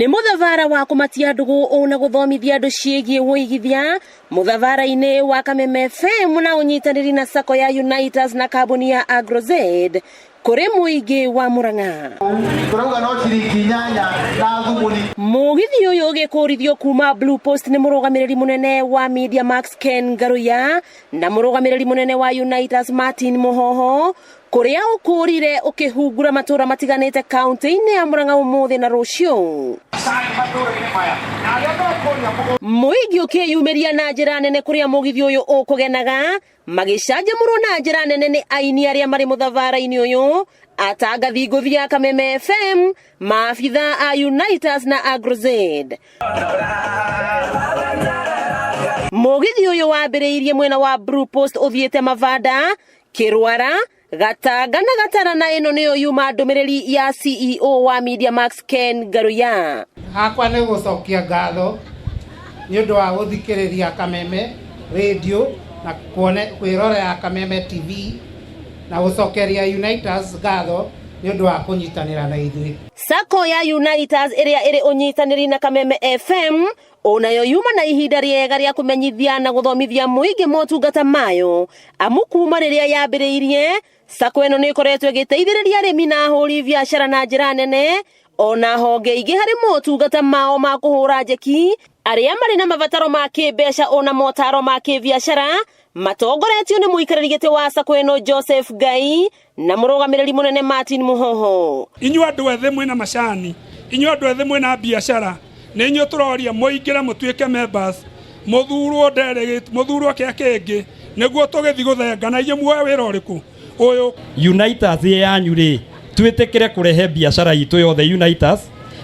Nĩ mũthabara wa kũmatia ndũgũ ona gũthomithia andũ ciĩgiĩ wũigithia mũthabara-inĩ wa Kameme FM na ũnyitanĩri na Sacco ya Unaitas na kambuni ya AgroZ kũrĩ mũingĩ wa Murang'a. Mũgithi ũyũ ũgĩkũrithio kuma Blue Post nĩ mũrũgamĩrĩri mũnene wa Media Max Ken Ngaruya na mũrũgamĩrĩri mũnene wa Unaitas Martin Muhoho, kũrĩa ũkũrire ũkĩhungura matũra matiganĩte kaunti-inĩ ya Murang'a ũmũthĩ na rũciũ. Mũingĩ ũkĩyumĩria na njĩra nene kũrĩa mũgithi ũyũ ũkũgenaga, magĩcanjamũrwo na njĩra nene nĩ aini arĩa marĩ mũthabara-inĩ ũyũ, atangathi ngũthi ya Kameme FM, maabitha a Unaitas na AgroZ. Mũgithi ũyũ wambĩrĩirie mwena wa Blue Post ũthiĩte Mavanda, Kĩrwara, Gatanga na Gatarana. Ĩno nĩyo yuma ndũmĩrĩri ya CEO wa Media Max Ken Ngaruya. Hakwa nĩ gũcokia ngatho nĩ ũndũ wa gũthikĩrĩria Kameme Radio na kwĩrorera Kameme TV na gũcokeria Unaitas ngatho nĩ ũndũ wa kũnyitanĩra na ithuĩ. Sacco ya Unaitas ĩrĩa ĩrĩ ũnyitanĩri na Kameme FM onayo yuma na ihinda rĩega rĩa kũmenyithia na gũthomithia mũingĩ motungata mayo, amu kuma rĩrĩa yambĩrĩirie Sacco ĩno nĩ ĩkoretwo ĩgĩteithĩrĩria arĩmi na ahũri biacara na njĩra nene, ona honge ingĩ harĩ motungata mao ma kũhũra njeki arĩa marĩ na mabataro ma kĩmbeca ona motaro ma kĩbiacara, matongoretio nĩ mũikarĩri gĩtĩ wa Sacco ĩno Joseph Ngai na mũrũgamĩrĩri mũnene Martin Muhoho. Inyuĩ andũ ethĩ mwĩna macani, inyuĩ andũ ethĩ mwĩna biacara, nĩ inyuĩ tũroria mũingĩre mũtuĩke members, mũthurwo delegate, mũthurwo kĩa kĩngĩ nĩguo tũgĩthi gũthenga. Na inyuĩ muoya wĩra ũrĩkũ ũyũ? Unaitas yanyu rĩ, twĩtĩkĩre kũrehe biacara itũ yothe Unaitas,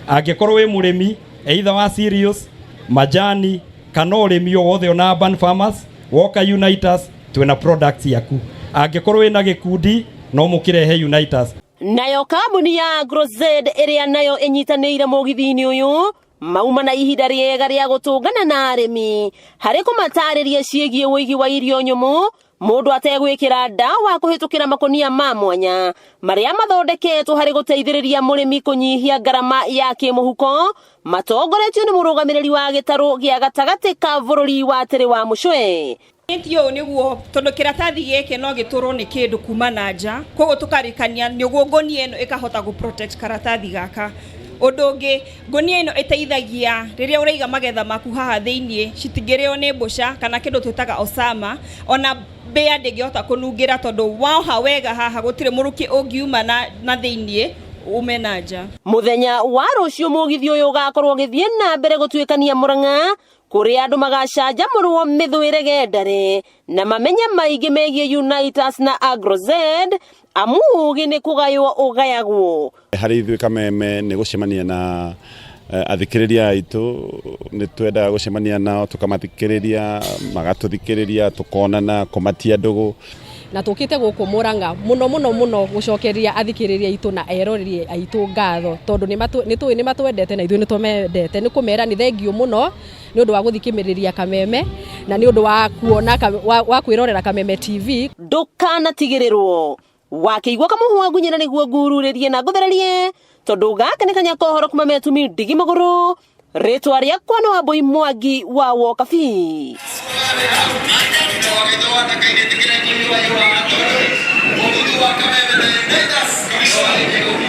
angĩkorwo wĩ mũrĩmi either wa cereals, majani kana ũrĩmi o wothe ona urban farmers, woka Unaitas twĩna products yaku. Angĩkorwo wĩna gĩkundi no mũkĩrehe Unaitas. Nayo kambuni ya AgroZ ĩrĩa nayo ĩnyitanĩire mũgithi-inĩ ũyũ mauma na ihinda rĩega rĩa gũtũngana na arĩmi harĩ kũmatarĩria ciĩgiĩ wĩigi wa irio nyũmũ, mũndũ ategwĩkĩra ndawa kũhĩtũkĩra makonia ma mwanya marĩa mathondeketwo harĩ gũteithĩrĩria mũrĩmi kũnyihia ngarama ya kĩmũhuko, matongoretio nĩ mũrũgamĩrĩri wa gĩtarũ gĩa gatagatĩ ka bũrũri wa Tĩrĩ wa Mũcwe. Nĩtio nĩguo tondũ kĩratathi gĩkĩ no gĩtũrwo nĩ kĩndũ kuma na nja, koguo tũkarĩkania nĩguo ngonia ĩno ĩkahota gũ-protect karatathi gaka. Ũndũ ũngĩ, ngonia ĩno ĩteithagia rĩrĩa ũraiga magetha maku haha thĩiniĩ citingĩrĩo nĩ mbũca kana kĩndũ twĩtaga osama, ona mbĩa ndĩngĩhota kũnungĩra tondũ woha wega haha gũtirĩ mũrukĩ ũngiuma na thĩiniĩ ume na nja. Mũthenya wa rũciũ mũgithi ũyũ ũgakorwo ũgĩthiĩ na mbere gũtuĩkania Murang'a, kũrĩa andũ magacanjamũrwo mĩthũĩre gendare na mamenye maingĩ megiĩ Unaitas na AgroZ, amu ũgĩ nĩ kũgaywo ũgayagwo. Harĩ ithuĩ Kameme nĩ gũcemania na athikĩrĩria aitũ, nĩ twendaga gũcemania nao tũkamathikĩrĩria, magatũthikĩrĩria, tũkonana, kũmatia ndũgũ. Na tũkĩte gũkũ Murang'a mũno gũcokeria athikĩrĩria aitũ na eroreri aitũ ngatho tondũ nĩ matwendete na ithuĩ nĩ tũmendete, nĩ kũmera nĩ thengiũ mũno nĩ ũndũ wa gũthikĩmĩrĩria Kameme na nĩ ũndũ wa kuona wa kwĩrorera Kameme TV. Ndũkanatigĩrĩrwo wakĩigua kamũhwa ngunyĩra nĩguo ngururĩrie na ngũthererie tondũ gaka nĩ kanya kohoro kuma Metumi Ndigi Mũgũrũ, rĩtwa rĩakwa nĩ Wambui Mwangi wa Wokabi.